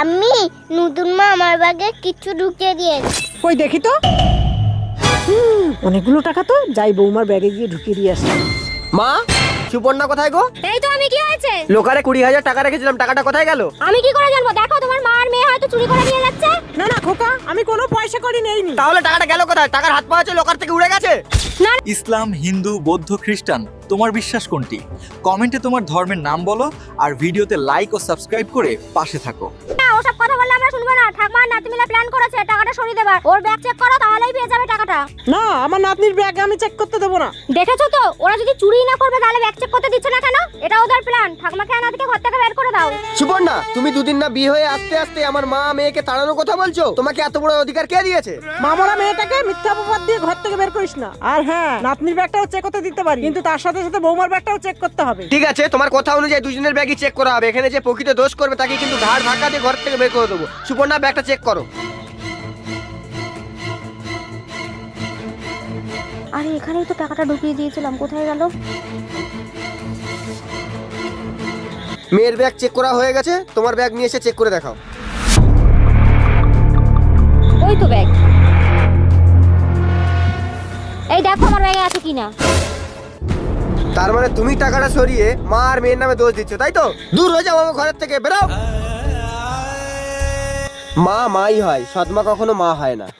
ঠাম্মি, নতুন মা আমার ব্যাগে কিছু ঢুকিয়ে দিয়েছে। কই দেখি তো। অনেকগুলো টাকা তো, যাই বৌমার ব্যাগে গিয়ে ঢুকিয়ে দিয়ে আসি। মা, সুপর্ণা কোথায় গো? এই তো আমি, কি হয়েছে? লোকারে 20,000 টাকা রেখেছিলাম, টাকাটা কোথায় গেল? আমি কি করে জানবো? দেখো তোমার মা আর মেয়ে হয়তো চুরি করে নিয়ে যাচ্ছে। না না খোকা, আমি কোনো পয়সা করি নেইনি। তাহলে টাকাটা গেল কোথায়? টাকার হাত পাওয়া লোকার থেকে উড়ে গেছে। ইসলাম, হিন্দু, বৌদ্ধ, খ্রিস্টান, তোমার বিশ্বাস কোনটি? কমেন্টে তোমার ধর্মের নাম বলো আর ভিডিওতে লাইক ও সাবস্ক্রাইব করে পাশে থাকো। না, ওসব কথা বললে আমরা শুনবো না। ঠাকমা নাতি মিলে প্ল্যান করেছে টাকাটা সরিয়ে দেবার। ওর ব্যাগ চেক করো, তাহলেই পেয়ে যাবে টাকাটা। না, আমার নাতনির ব্যাগ আমি চেক করতে দেবো না। দেখেছো তো, ওরা যদি চুরি না করবে তাহলে ব্যাগ চেক করতে দিচ্ছে না কেন? এটা ওদের প্ল্যান। ঠাকমাকে আর নাতিকে ঘর থেকে বের করে দাও। সুপর্ণা, তুমি দুদিন না বিয়ে হয়ে আসতে আসতে আমার মা মেয়েকে তাড়ানোর কথা বলছো? তোমাকে এত বড় অধিকার কে দিয়েছে? মামলা মেয়েটাকে মিথ্যা অপবাদ দিয়ে ঘর থেকে বের করিস না। আর হ্যাঁ, নাতনির ব্যাগটাও চেক করতে দিতে পারি, কিন্তু তার সাথে সাথে বৌমার ব্যাগটাও চেক করতে হবে। ঠিক আছে, তোমার কথা অনুযায়ী দুজনের ব্যাগই চেক করা হবে। এখানে যে প্রকৃত দোষ করবে তাকে কিন্তু ঘাড় ধাক্কা দিয়ে ঘর থেকে বের করে দেবো। সুপর্ণা, ব্যাগটা চেক করো। আরে এখানেই তো টাকাটা ঢুকিয়ে দিয়েছিলাম, কোথায় গেল? মেয়ের ব্যাগ চেক করা হয়ে গেছে, তোমার ব্যাগ নিয়ে এসে চেক করে দেখাও। ওই তো ব্যাগ। এই দেখো আমার ব্যাগে আছে কিনা। তার মানে তুমি টাকাটা সরিয়ে মা আর মেয়ের নামে দোষ দিচ্ছ, তাই তো? দূর হয়ে যাও আমার ঘরের থেকে, বেরো। মা মাই হয়, সৎমা কখনো মা হয় না।